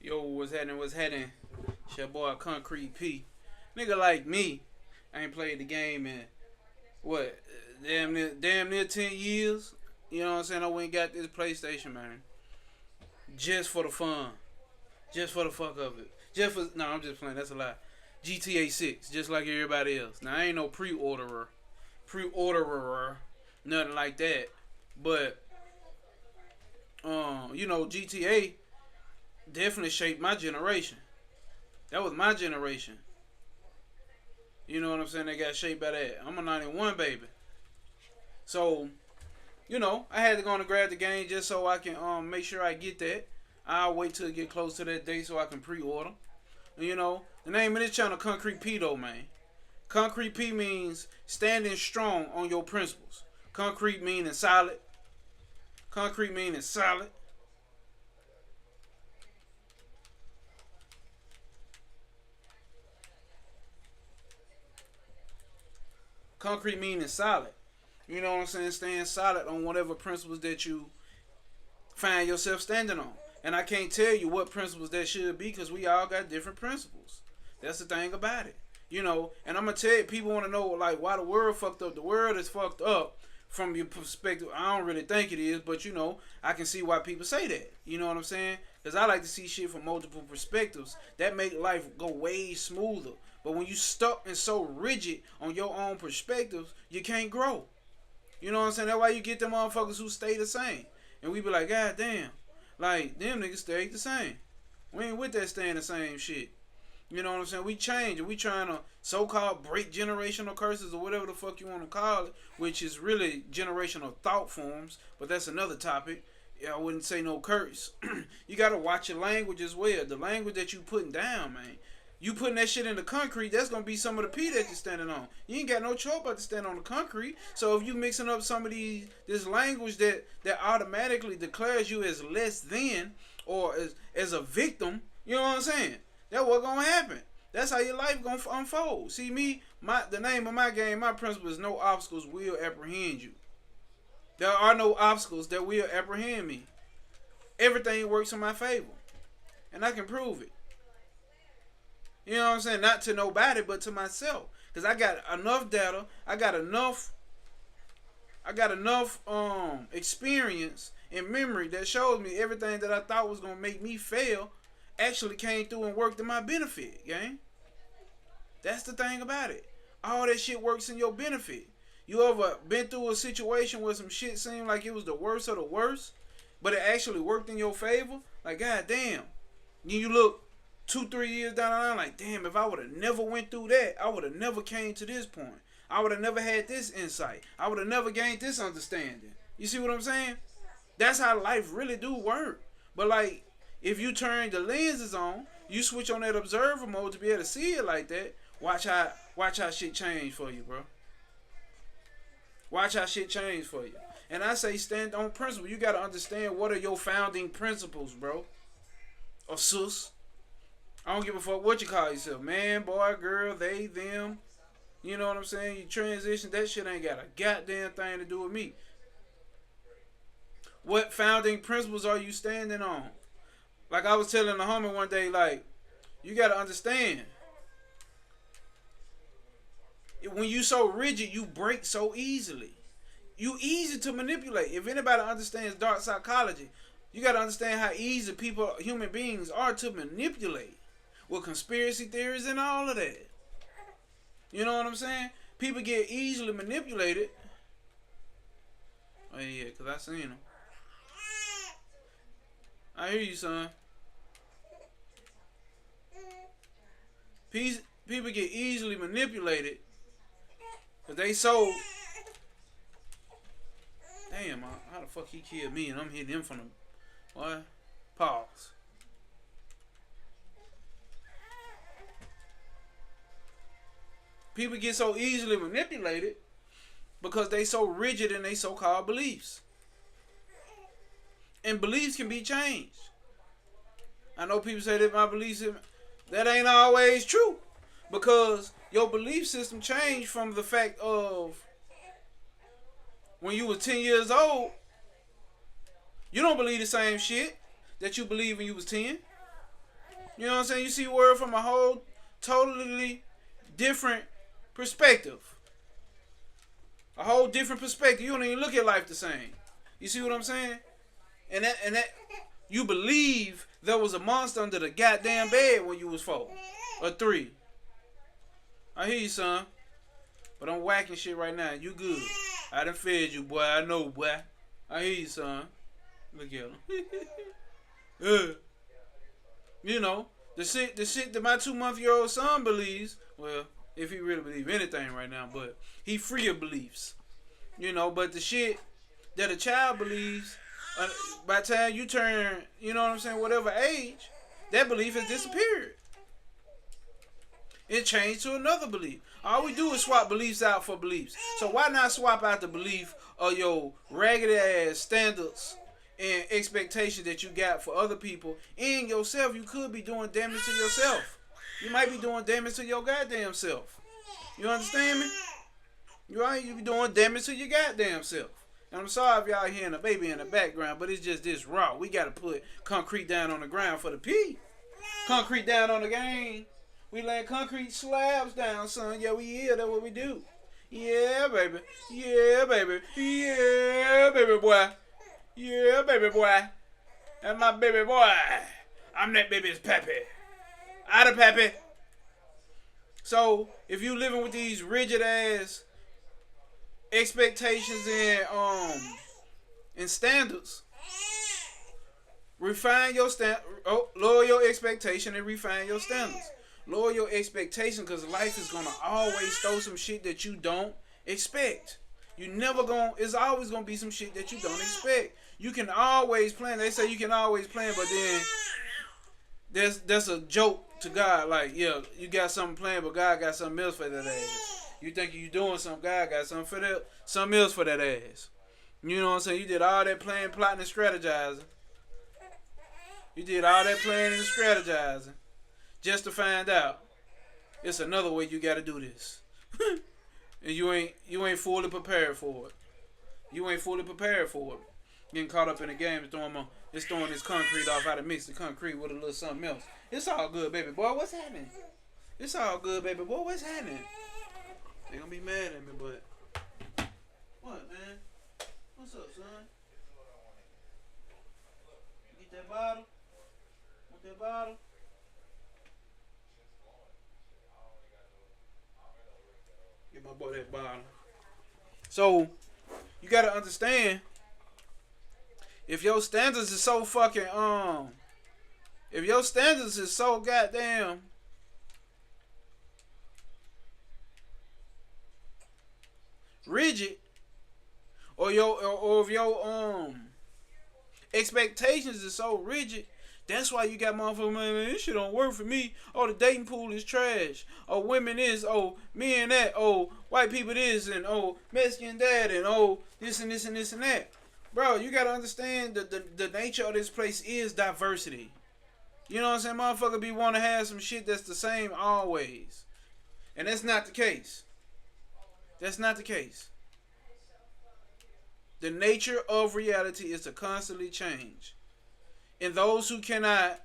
Yo, what's happening? What's happening? It's your boy Concrete P. Nigga like me, I ain't played the game in what, damn near 10 years. You know what I'm saying? I went and got this PlayStation, man, just for the fun, just for the fuck of it. Just for no, I'm just playing. That's a lie. GTA 6, just like everybody else. Now I ain't no pre-orderer, nothing like that. But GTA definitely shaped my generation. That was my generation. You know what I'm saying? They got shaped by that. I'm a 91 baby. So, I had to go and grab the game just so I can make sure I get that. I'll wait till it get close to that day so I can pre-order. The name of this channel Concrete P though, man. Concrete P means standing strong on your principles. Concrete meaning solid. Concrete meaning solid. Concrete meaning solid. You know what I'm saying? Staying solid on whatever principles that you find yourself standing on. And I can't tell you what principles that should be because we all got different principles. That's the thing about it. And I'm going to tell you, people want to know, like, why the world fucked up. The world is fucked up from your perspective. I don't really think it is, but, I can see why people say that. You know what I'm saying? Because I like to see shit from multiple perspectives. That make life go way smoother. But when you stuck and so rigid on your own perspectives, you can't grow. You know what I'm saying? That's why you get them motherfuckers who stay the same. And we be like, God damn. Like, them niggas stay the same. We ain't with that staying the same shit. You know what I'm saying? We change and we trying to so-called break generational curses or whatever the fuck you want to call it, which is really generational thought forms, but that's another topic. Yeah, I wouldn't say no curse. You got to watch your language as well. The language that you putting down, man. You putting that shit in the concrete, that's going to be some of the P that you're standing on. You ain't got no choice but to stand on the concrete. So if you mixing up some of this language that automatically declares you as less than or as a victim, you know what I'm saying? That's what's going to happen. That's how your life going to unfold. See, the name of my game, my principle is no obstacles will apprehend you. There are no obstacles that will apprehend me. Everything works in my favor. And I can prove it. You know what I'm saying? Not to nobody, but to myself. Because I got enough data. I got enough experience and memory that shows me everything that I thought was going to make me fail actually came through and worked to my benefit, gang. That's the thing about it. All that shit works in your benefit. You ever been through a situation where some shit seemed like it was the worst of the worst, but it actually worked in your favor? Like, god damn. You look 2-3 years down the line, like, damn, if I would have never went through that, I would have never came to this point. I would have never had this insight. I would have never gained this understanding. You see what I'm saying? That's how life really do work. But like, if you turn the lenses on, you switch on that observer mode to be able to see it like that. Watch how shit change for you, bro. Watch how shit change for you. And I say stand on principle. You gotta understand what are your founding principles, bro. Or sus. I don't give a fuck what you call yourself. Man, boy, girl, they, them. You know what I'm saying? You transition, that shit ain't got a goddamn thing to do with me. What founding principles are you standing on? Like I was telling the homie one day, like, you gotta understand. When you so rigid, you break so easily. You easy to manipulate. If anybody understands dark psychology, you gotta understand how easy human beings are to manipulate. With conspiracy theories and all of that. You know what I'm saying? People get easily manipulated. Oh yeah, because I seen them. I hear you, son. People get easily manipulated because they so... Damn, how the fuck he killed me and I'm hitting him from the... What? Pause. People get so easily manipulated because they so rigid in their so-called beliefs. And beliefs can be changed. I know people say that my beliefs, that ain't always true. Because your belief system changed from the fact of when you were 10 years old, you don't believe the same shit that you believed when you was 10. You know what I'm saying? You see the world from a whole totally different perspective. A whole different perspective. You don't even look at life the same. You see what I'm saying? And that you believe there was a monster under the goddamn bed when you was 4 or 3. I hear you, son. But I'm whacking shit right now. You good. I done fed you, boy. I know, boy. I hear you, son. Look at him. You know, the shit that my 2-month-old son believes, well, if he really believes anything right now, but he free of beliefs. You know, but the shit that a child believes, by the time you turn, you know what I'm saying, whatever age, that belief has disappeared. It changed to another belief. All we do is swap beliefs out for beliefs. So why not swap out the belief of your raggedy ass standards and expectations that you got for other people and yourself? You could be doing damage to yourself. You might be doing damage to your goddamn self. You understand me? You be doing damage to your goddamn self. And I'm sorry if y'all hearing a baby in the background, but it's just this raw. We gotta put concrete down on the ground for the P. Concrete down on the game. We laying concrete slabs down, son. Yeah, we here. That's what we do. Yeah, baby. Yeah, baby. Yeah, baby boy. Yeah, baby boy. That's my baby boy. I'm that baby's pappy. I the pappy. So, if you living with these rigid ass expectations and standards, refine your lower your expectation and refine your standards. Lower your expectation, because life is gonna always throw some shit that you don't expect. It's always gonna be some shit that you don't expect. You can always plan. They say you can always plan, but then that's a joke to God. Like, yeah, you got something planned, but God got something else for that ass. You think you doing something, God got something else for that ass. You know what I'm saying? You did all that planning, plotting, and strategizing. You did all that planning and strategizing just to find out it's another way you gotta do this. And you ain't fully prepared for it. You ain't fully prepared for it. Getting caught up in the game, it's throwing this concrete off, how to mix the concrete with a little something else. It's all good, baby boy. What's happening? It's all good, baby boy. What's happening? They gonna be mad at me, but what, man? What's up, son? You get that bottle? Want that bottle? Get my boy that bottle. So you gotta understand, if your standards is so fucking if your standards is so goddamn rigid, or if your expectations is so rigid, that's why you got motherfuckers, man, this shit don't work for me. Oh, the dating pool is trash. Oh, women is, oh, men that, oh, white people this, and oh, Mexican that, and oh, this and this and this and that. Bro, you gotta understand the nature of this place is diversity. You know what I'm saying? Motherfucker be wanting to have some shit that's the same always. And that's not the case. That's not the case. The nature of reality is to constantly change. And those who cannot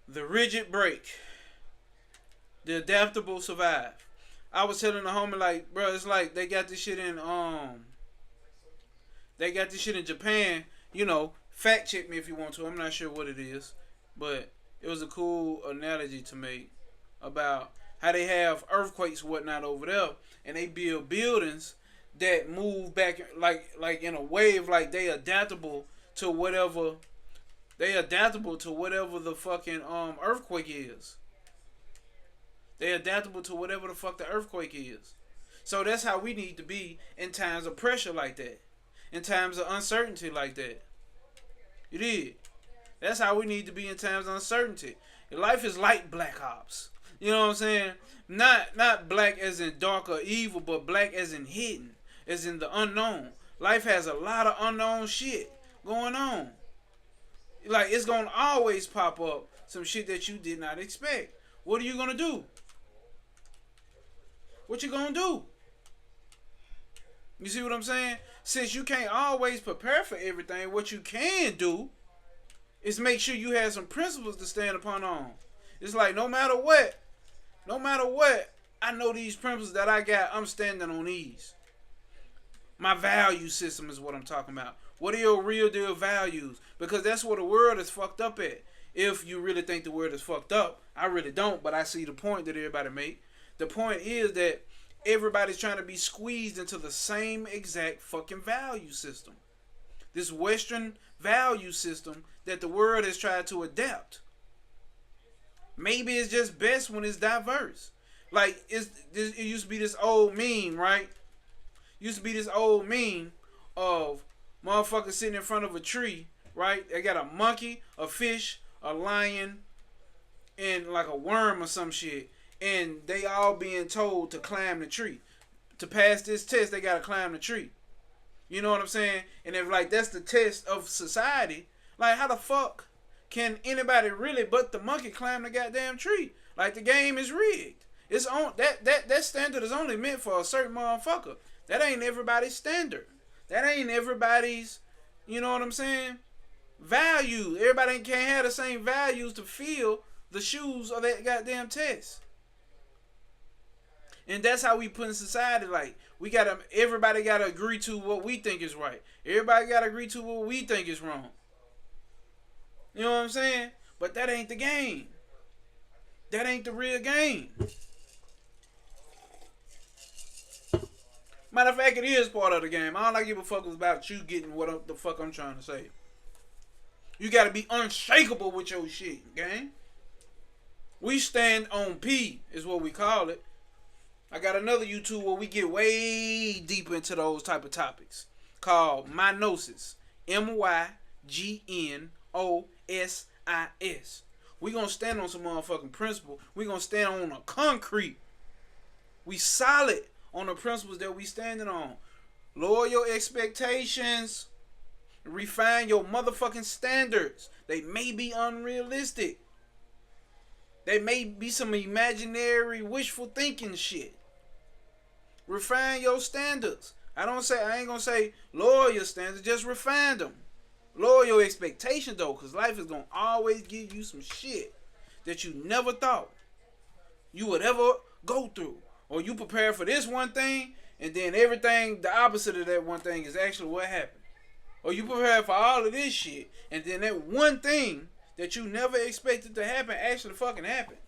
the rigid break, the adaptable survive. I was telling the homie, like, bro, it's like they got this shit in Japan. You know, fact check me if you want to. I'm not sure what it is, but it was a cool analogy to make about how they have earthquakes and whatnot over there, and they build buildings that move back like in a wave, like they adaptable to whatever the fucking earthquake is. They adaptable to whatever the fuck the earthquake is. So that's how we need to be in times of pressure like that. In times of uncertainty like that. You did. That's how we need to be in times of uncertainty. Life is like Black Ops. You know what I'm saying? Not black as in dark or evil, but black as in hidden. As in the unknown. Life has a lot of unknown shit going on. Like, it's gonna always pop up some shit that you did not expect. What are you gonna do? What you gonna do? You see what I'm saying? Since you can't always prepare for everything, what you can do is make sure you have some principles to stand upon on. It's like no matter what, I know these principles that I got, I'm standing on these. My value system is what I'm talking about. What are your real deal values? Because that's where the world is fucked up at. If you really think the world is fucked up, I really don't, but I see the point that everybody make. The point is that everybody's trying to be squeezed into the same exact fucking value system. This Western value system that the world has tried to adapt. Maybe it's just best when it's diverse. Like, it used to be this old meme, right? Used to be this old meme of motherfuckers sitting in front of a tree, right? They got a monkey, a fish, a lion, and like a worm or some shit. And they all being told to climb the tree. To pass this test, they gotta climb the tree. You know what I'm saying? And if like that's the test of society, like how the fuck can anybody really but the monkey climb the goddamn tree? Like the game is rigged. It's on that standard is only meant for a certain motherfucker. That ain't everybody's standard. That ain't everybody's, you know what I'm saying, value. Everybody can't have the same values to fill the shoes of that goddamn test. And that's how we put in society. Like, everybody gotta agree to what we think is right. Everybody gotta agree to what we think is wrong. You know what I'm saying? But that ain't the game. That ain't the real game. Matter of fact, it is part of the game. I don't give a fuck about you getting what the fuck I'm trying to say. You gotta be unshakable with your shit, gang. We stand on P, is what we call it. I got another YouTube where we get way deeper into those type of topics called Mynosis. MYGNOSIS. We gonna stand on some motherfucking principle. We gonna stand on a concrete. We solid on the principles that we standing on. Lower your expectations. Refine your motherfucking standards. They may be unrealistic. They may be some imaginary wishful thinking shit. Refine your standards. I ain't gonna say lower your standards, just refine them. Lower your expectations though, cause life is gonna always give you some shit that you never thought you would ever go through. Or you prepare for this one thing, and then everything the opposite of that one thing is actually what happened. Or you prepare for all of this shit, and then that one thing that you never expected to happen actually fucking happened.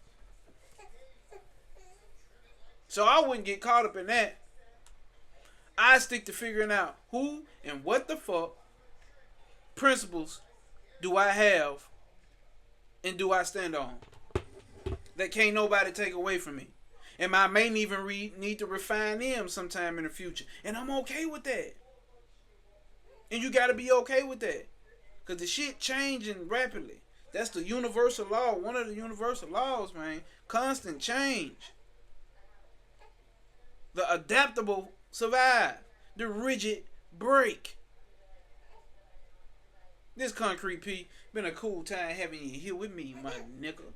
So I wouldn't get caught up in that. I stick to figuring out who and what the fuck principles do I have and do I stand on that can't nobody take away from me. And I may even need to refine them sometime in the future. And I'm okay with that. And you gotta be okay with that. Because the shit changing rapidly. That's the universal law. One of the universal laws, man. Constant change. The adaptable survive. The rigid break. This Concrete P, been a cool time having you here with me, my nigga.